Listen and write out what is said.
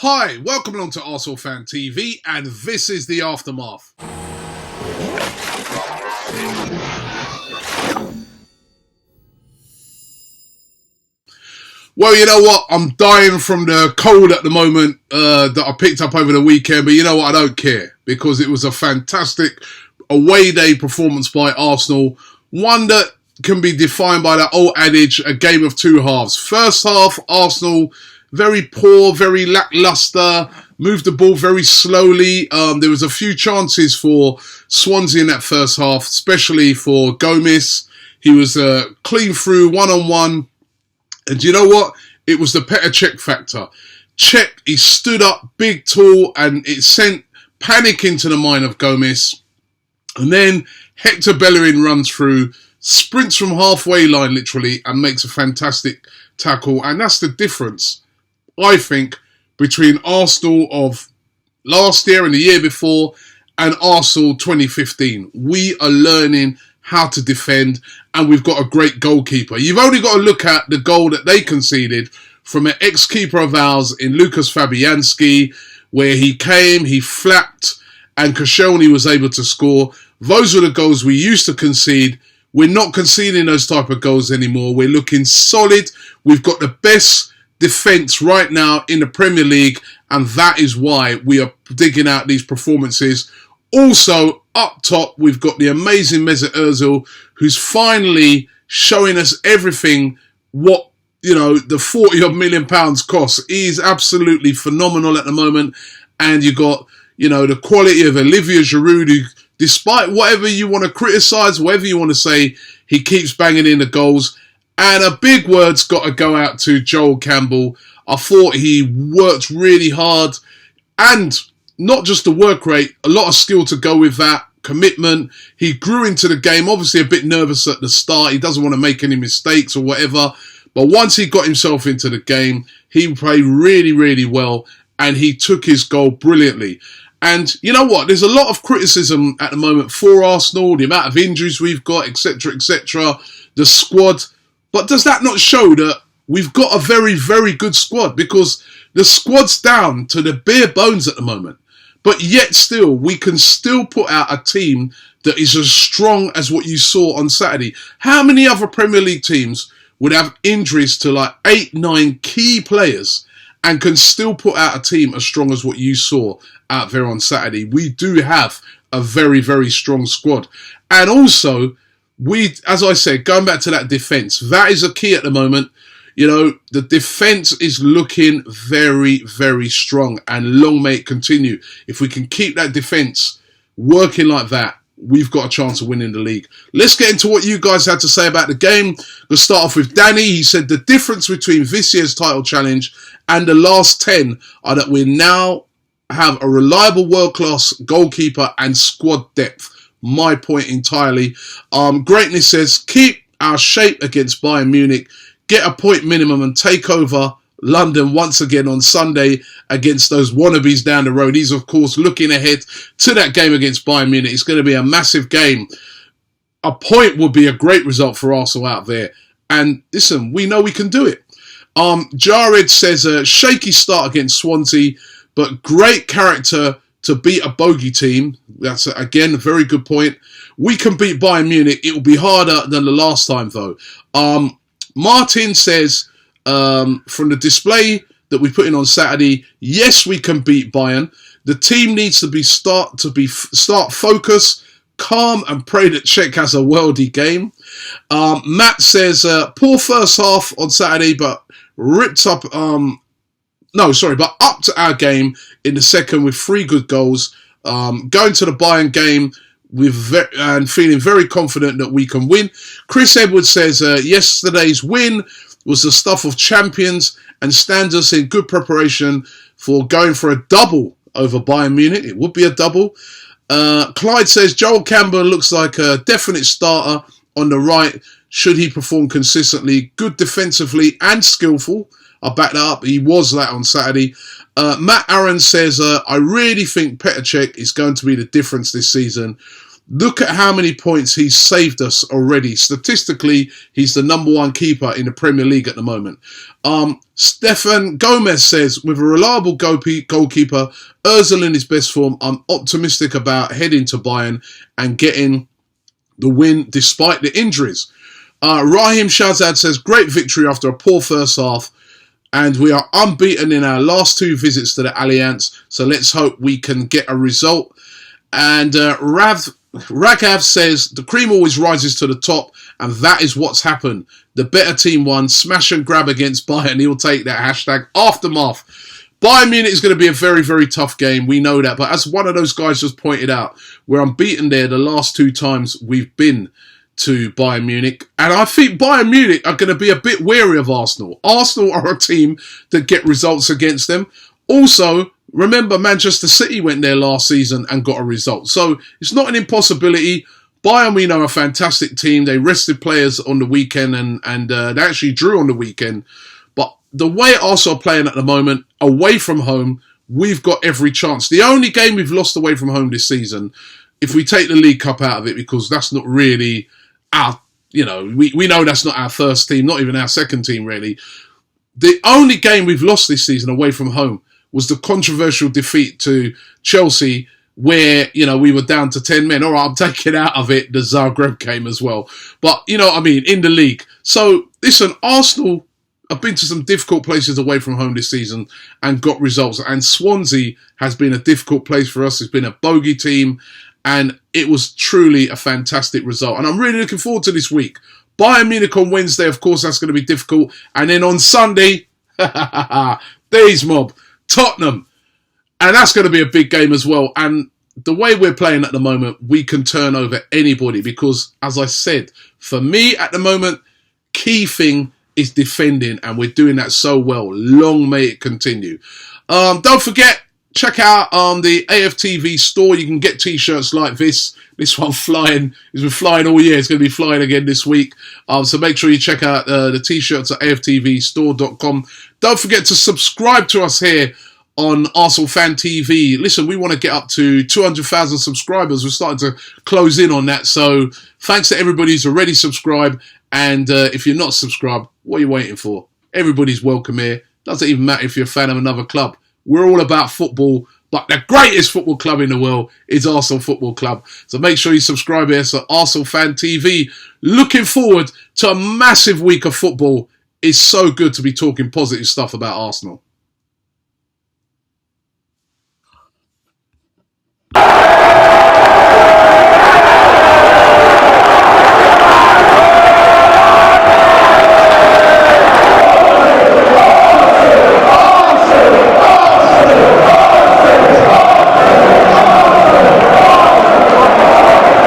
Hi, welcome along to Arsenal Fan TV, and this is the aftermath. Well, you know what? I'm dying from the cold at the moment that I picked up over the weekend, but you know what? I don't care because it was a fantastic away day performance by Arsenal. One that can be defined by that old adage, a game of two halves. First half, Arsenal, very poor, very lackluster, moved the ball very slowly. There was a few chances for Swansea in that first half, especially for Gomez. He was clean through, one-on-one. And you know what? It was the Petr Cech factor. Cech, he stood up big, tall, and it sent panic into the mind of Gomez. And then Hector Bellerin runs through, sprints from halfway line literally, and makes a fantastic tackle. And that's the difference, I think, between Arsenal of last year and the year before and Arsenal 2015. We are learning how to defend, and we've got a great goalkeeper. You've only got to look at the goal that they conceded from an ex-keeper of ours in Lucas Fabianski, where he came, he flapped, and Koscielny was able to score. Those were the goals we used to concede. We're not conceding those type of goals anymore. We're looking solid. We've got the best defence right now in the Premier League, and that is why we are digging out these performances. Also, up top, we've got the amazing Mesut Ozil, who's finally showing us everything what, you know, the £40 million costs. He's absolutely phenomenal at the moment. And you got, you know, the quality of Olivier Giroud, who, despite whatever you want to criticise, whatever you want to say, he keeps banging in the goals. And a big word's got to go out to Joel Campbell. I thought he worked really hard, and not just the work rate, a lot of skill to go with that, commitment. He grew into the game, obviously a bit nervous at the start. He doesn't want to make any mistakes or whatever. But once he got himself into the game, he played really, really well, and he took his goal brilliantly. And you know what? There's a lot of criticism at the moment for Arsenal, the amount of injuries we've got, etc., etc., the squad. But does that not show that we've got a very, very good squad? Because the squad's down to the bare bones at the moment. But yet still, we can still put out a team that is as strong as what you saw on Saturday. How many other Premier League teams would have injuries to like 8, 9 key players and can still put out a team as strong as what you saw out there on Saturday? We do have a very, very strong squad. And also, we, as I said, going back to that defence, that is a key at the moment. You know, the defence is looking very, very strong, and long may it continue. If we can keep that defence working like that, we've got a chance of winning the league. Let's get into what you guys had to say about the game. We'll start off with Danny. He said the difference between this year's title challenge and the last 10 are that we now have a reliable world-class goalkeeper and squad depth. My point entirely. Greatness says, keep our shape against Bayern Munich, get a point minimum and take over London once again on Sunday against those wannabes down the road. He's, of course, looking ahead to that game against Bayern Munich. It's going to be a massive game. A point would be a great result for Arsenal out there. And listen, we know we can do it. Jared says a shaky start against Swansea, but great character to beat a bogey team. That's, again, a very good point. We can beat Bayern Munich. It will be harder than the last time, though. Martin says, from the display that we put in on Saturday, yes, we can beat Bayern. The team needs to start focused, calm, and pray that Cech has a worldy game. Matt says, poor first half on Saturday, but up to our game in the second with 3 good goals. Going to the Bayern game and feeling very confident that we can win. Chris Edwards says, yesterday's win was the stuff of champions and stands us in good preparation for going for a double over Bayern Munich. It would be a double. Clyde says, Joel Campbell looks like a definite starter on the right should he perform consistently. Good defensively and skillful. I'll back that up. He was that on Saturday. Matt Aaron says, I really think Petr Cech is going to be the difference this season. Look at how many points he's saved us already. Statistically, he's the #1 keeper in the Premier League at the moment. Stefan Gomez says, with a reliable goalkeeper, Ozil in his best form, I'm optimistic about heading to Bayern and getting the win despite the injuries. Raheem Shazad says, great victory after a poor first half, and we are unbeaten in our last 2 visits to the Allianz, so let's hope we can get a result. And Raghav says, the cream always rises to the top, and that is what's happened. The better team won, smash and grab against Bayern. He'll take that hashtag aftermath. Bayern Munich is going to be a very, very tough game. We know that. But as one of those guys just pointed out, we're unbeaten there the last 2 times we've been to Bayern Munich. And I think Bayern Munich are going to be a bit wary of Arsenal. Arsenal are a team that get results against them. Also, remember, Manchester City went there last season and got a result. So it's not an impossibility. Bayern, we know, a fantastic team. They rested players on the weekend and they actually drew on the weekend. But the way Arsenal are playing at the moment, away from home, we've got every chance. The only game we've lost away from home this season, if we take the League Cup out of it, because that's not really our, we know that's not our first team, not even our second team, really. The only game we've lost this season away from home was the controversial defeat to Chelsea, where, we were down to 10 men. All right, I'm taking out of it the Zagreb game as well. But, in the league. So, listen, Arsenal have been to some difficult places away from home this season and got results. And Swansea has been a difficult place for us. It's been a bogey team. And it was truly a fantastic result. And I'm really looking forward to this week. Bayern Munich on Wednesday, of course, that's going to be difficult. And then on Sunday, Days Mob, Tottenham. And that's going to be a big game as well. And the way we're playing at the moment, we can turn over anybody. Because, as I said, for me at the moment, key thing is defending. And we're doing that so well. Long may it continue. Don't forget, check out the AFTV store. You can get t-shirts like this. This one flying. It's been flying all year. It's going to be flying again this week. So make sure you check out the t-shirts at AFTVstore.com. Don't forget to subscribe to us here on Arsenal Fan TV. Listen, we want to get up to 200,000 subscribers. We're starting to close in on that. So thanks to everybody who's already subscribed. And if you're not subscribed, what are you waiting for? Everybody's welcome here. Doesn't even matter if you're a fan of another club. We're all about football, but the greatest football club in the world is Arsenal Football Club. So make sure you subscribe here to Arsenal Fan TV. Looking forward to a massive week of football. It's so good to be talking positive stuff about Arsenal.